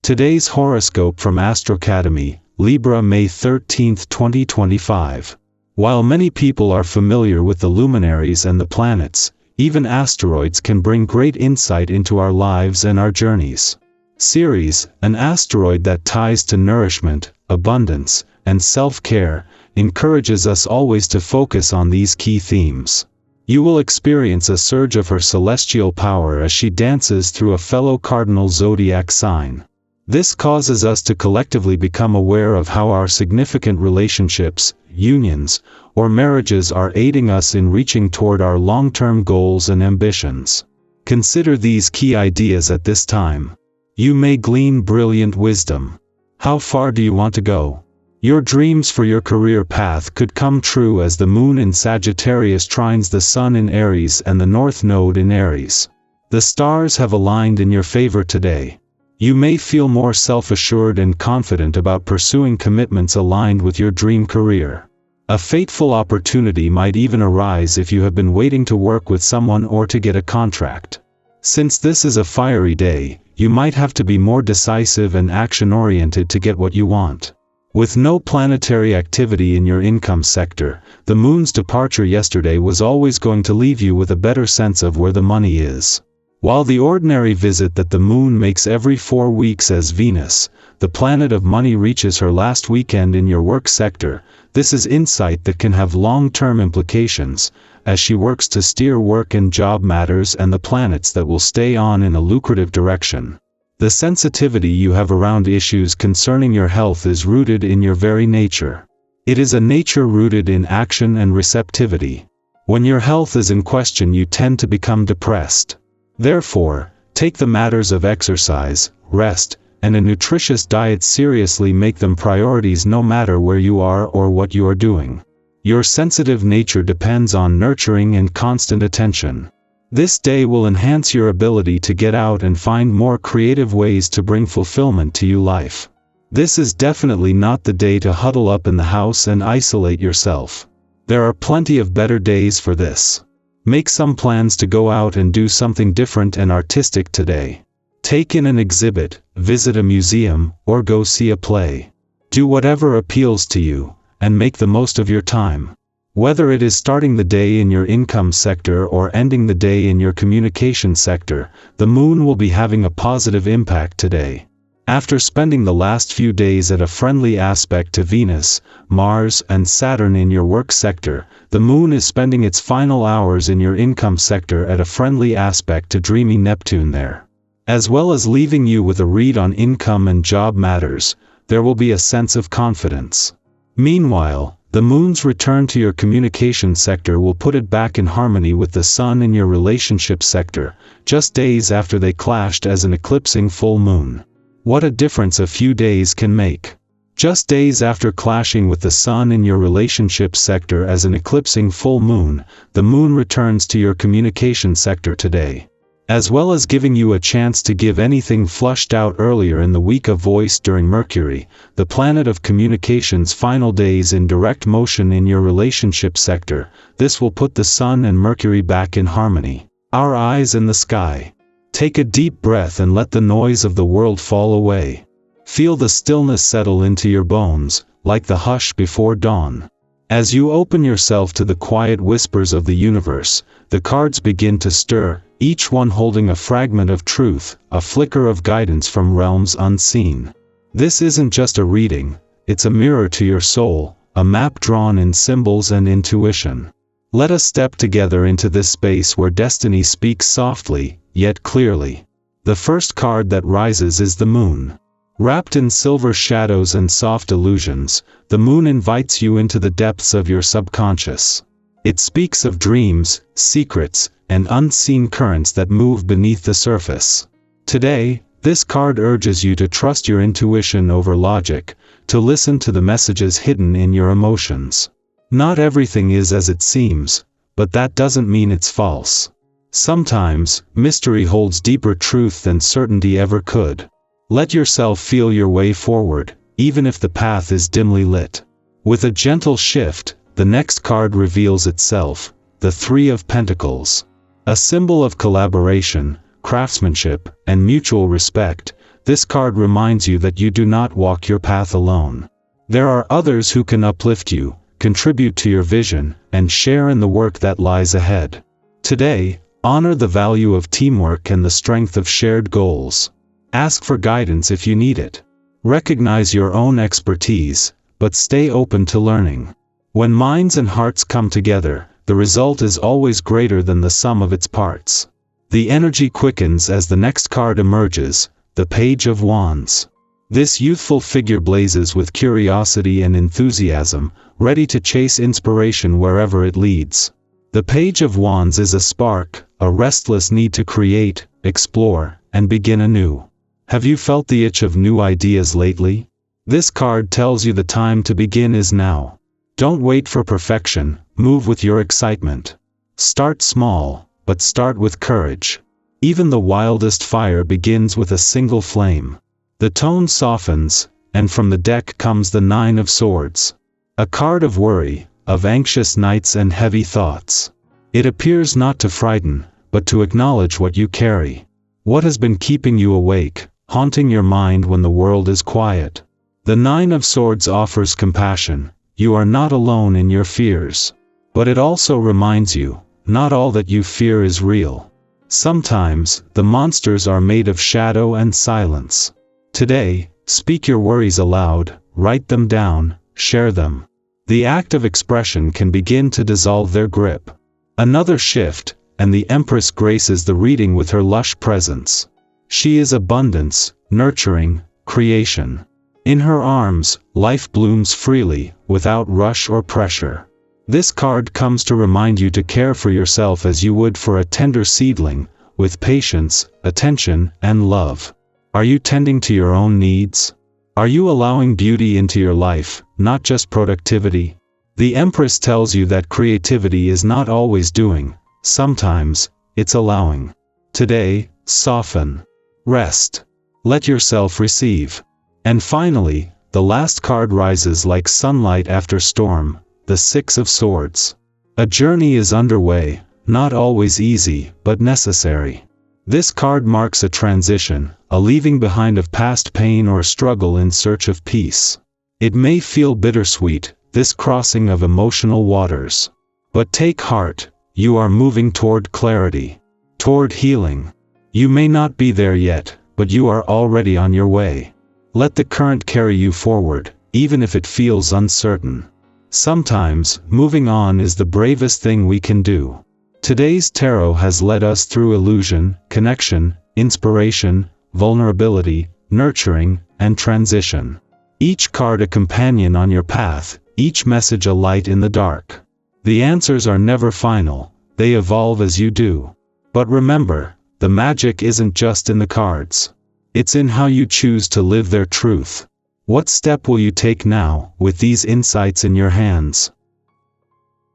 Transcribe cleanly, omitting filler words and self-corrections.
Today's horoscope from Astrocademy, Libra, May 13, 2025. While many people are familiar with the luminaries and the planets, even asteroids can bring great insight into our lives and our journeys. Ceres, an asteroid that ties to nourishment, abundance, and self-care, encourages us always to focus on these key themes. You will experience a surge of her celestial power as she dances through a fellow cardinal zodiac sign. This causes us to collectively become aware of how our significant relationships, unions, or marriages are aiding us in reaching toward our long-term goals and ambitions. Consider these key ideas at this time. You may glean brilliant wisdom. How far do you want to go? Your dreams for your career path could come true as the moon in Sagittarius trines the sun in Aries and the north node in Aries. The stars have aligned in your favor today. You may feel more self-assured and confident about pursuing commitments aligned with your dream career. A fateful opportunity might even arise if you have been waiting to work with someone or to get a contract. Since this is a fiery day, you might have to be more decisive and action-oriented to get what you want. With no planetary activity in your income sector, the moon's departure yesterday was always going to leave you with a better sense of where the money is. While the ordinary visit that the moon makes every 4 weeks as Venus, the planet of money, reaches her last weekend in your work sector, this is insight that can have long-term implications, as she works to steer work and job matters and the planets that will stay on in a lucrative direction. The sensitivity you have around issues concerning your health is rooted in your very nature. It is a nature rooted in action and receptivity. When your health is in question, you tend to become depressed. Therefore, take the matters of exercise, rest, and a nutritious diet seriously. Make them priorities no matter where you are or what you are doing. Your sensitive nature depends on nurturing and constant attention. This day will enhance your ability to get out and find more creative ways to bring fulfillment to your life. This is definitely not the day to huddle up in the house and isolate yourself. There are plenty of better days for this. Make some plans to go out and do something different and artistic today. Take in an exhibit, visit a museum, or go see a play. Do whatever appeals to you, and make the most of your time. Whether it is starting the day in your income sector or ending the day in your communication sector, the moon will be having a positive impact today. After spending the last few days at a friendly aspect to Venus, Mars, and Saturn in your work sector, the moon is spending its final hours in your income sector at a friendly aspect to dreamy Neptune there. As well as leaving you with a read on income and job matters, there will be a sense of confidence. Meanwhile, the moon's return to your communication sector will put it back in harmony with the sun in your relationship sector, just days after they clashed as an eclipsing full moon. What a difference a few days can make. Just days after clashing with the sun in your relationship sector as an eclipsing full moon, the moon returns to your communication sector today. As well as giving you a chance to give anything flushed out earlier in the week a voice during Mercury, the planet of communication's final days in direct motion in your relationship sector, this will put the sun and Mercury back in harmony. Our eyes in the sky. Take a deep breath and let the noise of the world fall away. Feel the stillness settle into your bones, like the hush before dawn. As you open yourself to the quiet whispers of the universe, the cards begin to stir, each one holding a fragment of truth, a flicker of guidance from realms unseen. This isn't just a reading, it's a mirror to your soul, a map drawn in symbols and intuition. Let us step together into this space where destiny speaks softly, yet clearly. The first card that rises is the moon. Wrapped in silver shadows and soft illusions, the moon invites you into the depths of your subconscious. It speaks of dreams, secrets, and unseen currents that move beneath the surface. Today, this card urges you to trust your intuition over logic, to listen to the messages hidden in your emotions. Not everything is as it seems, but that doesn't mean it's false. Sometimes, mystery holds deeper truth than certainty ever could. Let yourself feel your way forward, even if the path is dimly lit. With a gentle shift, the next card reveals itself, the Three of Pentacles. A symbol of collaboration, craftsmanship, and mutual respect, This card reminds you that you do not walk your path alone. There are others who can uplift you, contribute to your vision, and share in the work that lies ahead. Today, honor the value of teamwork and the strength of shared goals. Ask for guidance if you need it. Recognize your own expertise, but stay open to learning. When minds and hearts come together, the result is always greater than the sum of its parts. The energy quickens as the next card emerges, the Page of Wands. This youthful figure blazes with curiosity and enthusiasm, ready to chase inspiration wherever it leads. The Page of Wands is a spark, a restless need to create, explore, and begin anew. Have you felt the itch of new ideas lately? This card tells you the time to begin is now. Don't wait for perfection, move with your excitement. Start small, but start with courage. Even the wildest fire begins with a single flame. The tone softens, and from the deck comes the Nine of Swords. A card of worry, of anxious nights and heavy thoughts. It appears not to frighten, but to acknowledge what you carry. What has been keeping you awake, haunting your mind when the world is quiet? The Nine of Swords offers compassion. You are not alone in your fears. But it also reminds you, not all that you fear is real. Sometimes, the monsters are made of shadow and silence. Today, speak your worries aloud, write them down, share them. The act of expression can begin to dissolve their grip. Another shift, and the Empress graces the reading with her lush presence. She is abundance, nurturing, creation. In her arms, life blooms freely, without rush or pressure. This card comes to remind you to care for yourself as you would for a tender seedling, with patience, attention, and love. Are you tending to your own needs? Are you allowing beauty into your life, not just productivity? The Empress tells you that creativity is not always doing, sometimes, it's allowing. Today, soften. Rest. Let yourself receive. And finally, the last card rises like sunlight after storm, the Six of Swords. A journey is underway, not always easy, but necessary. This card marks a transition, a leaving behind of past pain or struggle in search of peace. It may feel bittersweet, this crossing of emotional waters. But take heart, you are moving toward clarity, toward healing. You may not be there yet, but you are already on your way. Let the current carry you forward, even if it feels uncertain. Sometimes, moving on is the bravest thing we can do. Today's tarot has led us through illusion, connection, inspiration, vulnerability, nurturing, and transition. Each card a companion on your path, each message a light in the dark. The answers are never final, they evolve as you do. But remember, the magic isn't just in the cards. It's in how you choose to live their truth. What step will you take now, with these insights in your hands?